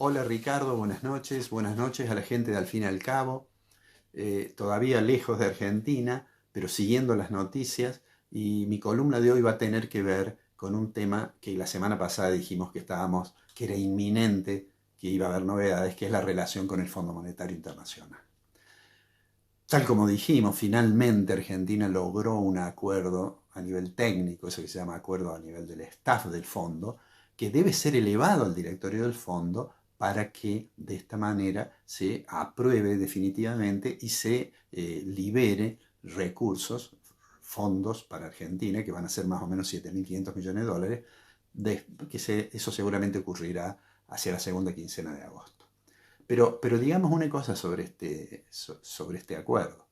Hola Ricardo, buenas noches a la gente de Al fin y al cabo, todavía lejos de Argentina, pero siguiendo las noticias y mi columna de hoy va a tener que ver con un tema que la semana pasada dijimos que era inminente, que iba a haber novedades, que es la relación con el Fondo Monetario Internacional. Tal como dijimos, finalmente Argentina logró un acuerdo a nivel técnico, eso que se llama acuerdo a nivel del staff del fondo, que debe ser elevado al directorio del fondo para que de esta manera se apruebe definitivamente y se libere recursos, fondos para Argentina, que van a ser más o menos 7.500 millones de dólares, eso seguramente ocurrirá hacia la segunda quincena de agosto. Pero digamos una cosa sobre este acuerdo.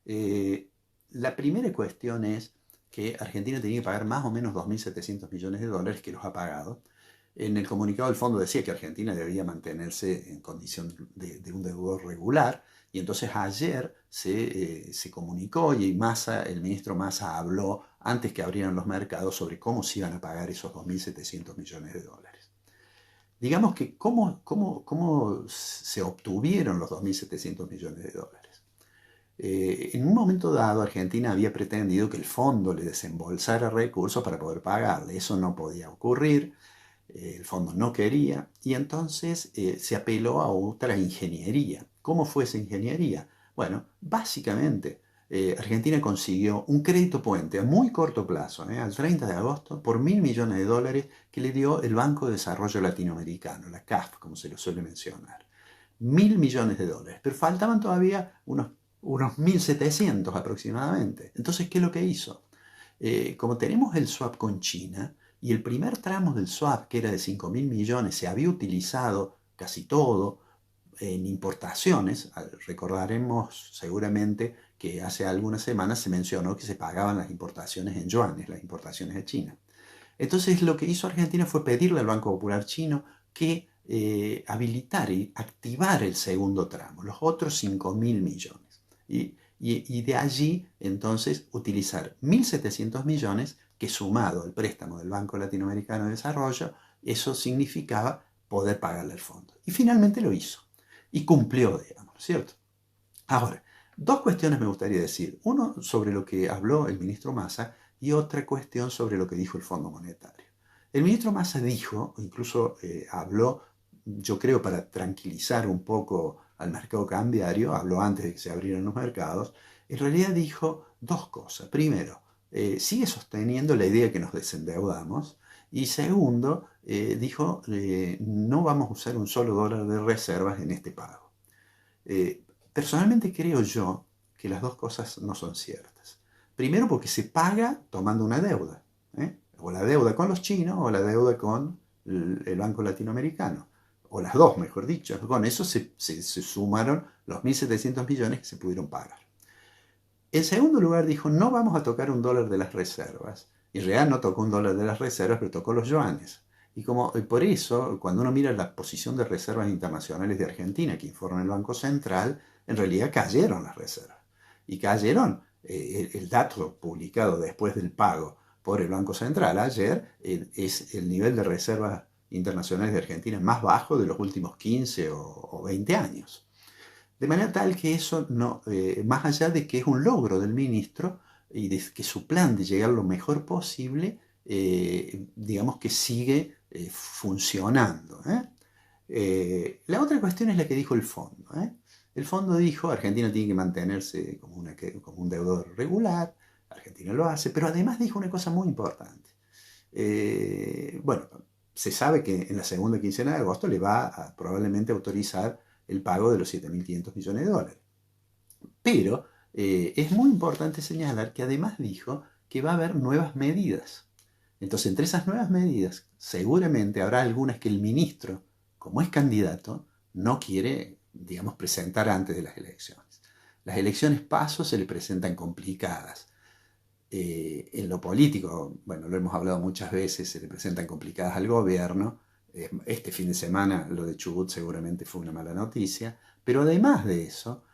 Eh, la primera cuestión es que Argentina tenía que pagar más o menos 2.700 millones de dólares, que los ha pagado. En el comunicado del fondo decía que Argentina debía mantenerse en condición de un deudor regular, y entonces ayer se comunicó y el ministro Massa habló antes que abrieran los mercados sobre cómo se iban a pagar esos 2.700 millones de dólares. Digamos que cómo se obtuvieron los 2.700 millones de dólares. En un momento dado, Argentina había pretendido que el fondo le desembolsara recursos para poder pagarle. Eso no podía ocurrir, el fondo no quería, y entonces se apeló a otra ingeniería. ¿Cómo fue esa ingeniería? Bueno, básicamente Argentina consiguió un crédito puente a muy corto plazo, al 30 de agosto, por 1.000 millones de dólares que le dio el Banco de Desarrollo Latinoamericano, la CAF, como se lo suele mencionar. 1.000 millones de dólares, pero faltaban todavía unos 1.700 aproximadamente. Entonces, ¿qué es lo que hizo? Como tenemos el swap con China, y el primer tramo del swap, que era de 5.000 millones, se había utilizado casi todo en importaciones. Recordaremos seguramente que hace algunas semanas se mencionó que se pagaban las importaciones en yuanes, las importaciones de China. Entonces lo que hizo Argentina fue pedirle al Banco Popular Chino que habilitara y activara el segundo tramo, los otros 5.000 millones. Y de allí entonces utilizar 1.700 millones que, sumado al préstamo del Banco Latinoamericano de Desarrollo, eso significaba poder pagarle al fondo. Y finalmente lo hizo. Y cumplió, digamos, ¿cierto? Ahora, dos cuestiones me gustaría decir. Uno sobre lo que habló el ministro Massa y otra cuestión sobre lo que dijo el Fondo Monetario. El ministro Massa dijo, incluso habló, yo creo para tranquilizar un poco al mercado cambiario, habló antes de que se abrieran los mercados, en realidad dijo dos cosas. Primero, sigue sosteniendo la idea que nos desendeudamos, y segundo, dijo, no vamos a usar un solo dólar de reservas en este pago. Eh, Personalmente creo yo que las dos cosas no son ciertas. Primero porque se paga tomando una deuda, o la deuda con los chinos o la deuda con el Banco Latinoamericano, o las dos, mejor dicho. Con eso se sumaron los 1.700 millones que se pudieron pagar. En segundo lugar dijo, no vamos a tocar un dólar de las reservas. Y en realidad no tocó un dólar de las reservas, pero tocó los yuanes. Y por eso, cuando uno mira la posición de reservas internacionales de Argentina, que informa el Banco Central, en realidad cayeron las reservas. Y cayeron, el dato publicado después del pago por el Banco Central ayer, es el nivel de reservas internacionales de Argentina más bajo de los últimos 15 o 20 años. De manera tal que eso, no, más allá de que es un logro del ministro y de que su plan de llegar lo mejor posible, digamos que sigue funcionando. La otra cuestión es la que dijo el fondo. El fondo dijo, Argentina tiene que mantenerse como un deudor regular, Argentina lo hace, pero además dijo una cosa muy importante. Bueno, se sabe que en la segunda quincena de agosto le va a probablemente autorizar el pago de los 7.500 millones de dólares. Pero es muy importante señalar que además dijo que va a haber nuevas medidas. Entonces, entre esas nuevas medidas, seguramente habrá algunas que el ministro, como es candidato, no quiere, digamos, presentar antes de las elecciones. Las elecciones paso se le presentan complicadas. En lo político, bueno, lo hemos hablado muchas veces, se le presentan complicadas al gobierno. Este fin de semana lo de Chubut seguramente fue una mala noticia, pero además de eso,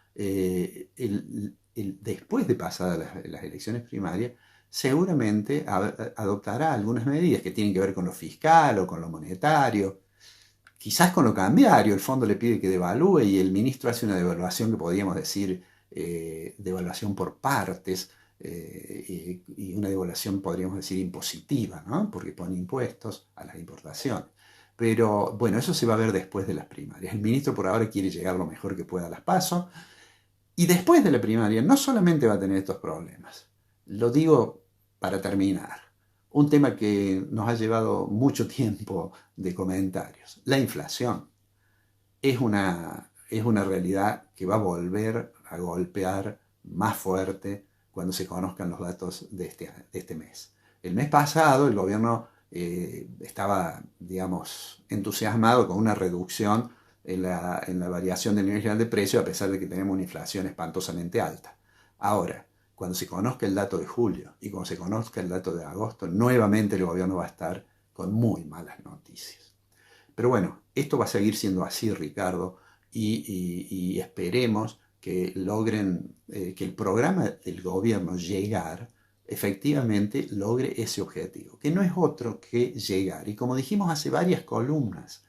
después de pasadas las elecciones primarias, seguramente adoptará algunas medidas que tienen que ver con lo fiscal o con lo monetario. quizás con lo cambiario, el fondo le pide que devalúe y el ministro hace una devaluación que podríamos decir devaluación por partes, y una devaluación podríamos decir impositiva, ¿no? Porque pone impuestos a las importaciones. Pero bueno, eso se va a ver después de las primarias. El ministro por ahora quiere llegar lo mejor que pueda a las PASO. Y después de la primaria no solamente va a tener estos problemas. Lo digo para terminar. Un tema que nos ha llevado mucho tiempo de comentarios. La inflación es una realidad que va a volver a golpear más fuerte cuando se conozcan los datos de este mes. El mes pasado el gobierno estaba, digamos, entusiasmado con una reducción en la variación del nivel general de precio, a pesar de que tenemos una inflación espantosamente alta. Ahora, cuando se conozca el dato de julio y cuando se conozca el dato de agosto, nuevamente el gobierno va a estar con muy malas noticias. Pero bueno, esto va a seguir siendo así, Ricardo, y esperemos que logren, que el programa del gobierno llegar efectivamente logre ese objetivo, que no es otro que llegar. Y como dijimos hace varias columnas,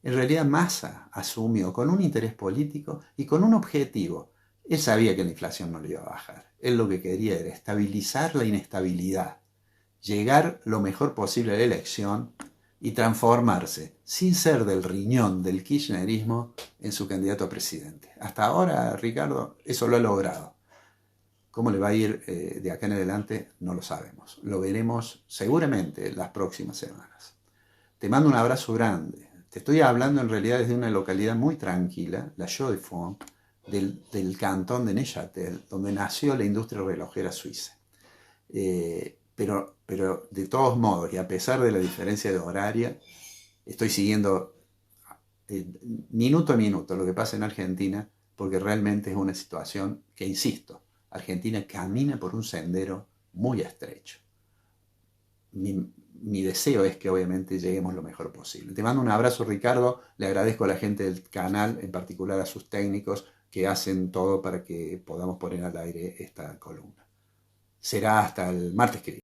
en realidad Massa asumió con un interés político y con un objetivo. Él sabía que la inflación no le iba a bajar. Él lo que quería era estabilizar la inestabilidad, llegar lo mejor posible a la elección y transformarse, sin ser del riñón del kirchnerismo, en su candidato a presidente. Hasta ahora, Ricardo, eso lo ha logrado. ¿Cómo le va a ir de acá en adelante? No lo sabemos. Lo veremos seguramente las próximas semanas. Te mando un abrazo grande. Te estoy hablando en realidad desde una localidad muy tranquila, la Chaux-de-Fonds, del cantón de Neuchâtel, donde nació la industria relojera suiza. Pero de todos modos, y a pesar de la diferencia de horaria, estoy siguiendo minuto a minuto lo que pasa en Argentina, porque realmente es una situación que, insisto, Argentina camina por un sendero muy estrecho. Mi deseo es que obviamente lleguemos lo mejor posible. Te mando un abrazo, Ricardo. Le agradezco a la gente del canal, en particular a sus técnicos, que hacen todo para que podamos poner al aire esta columna. Será hasta el martes que viene.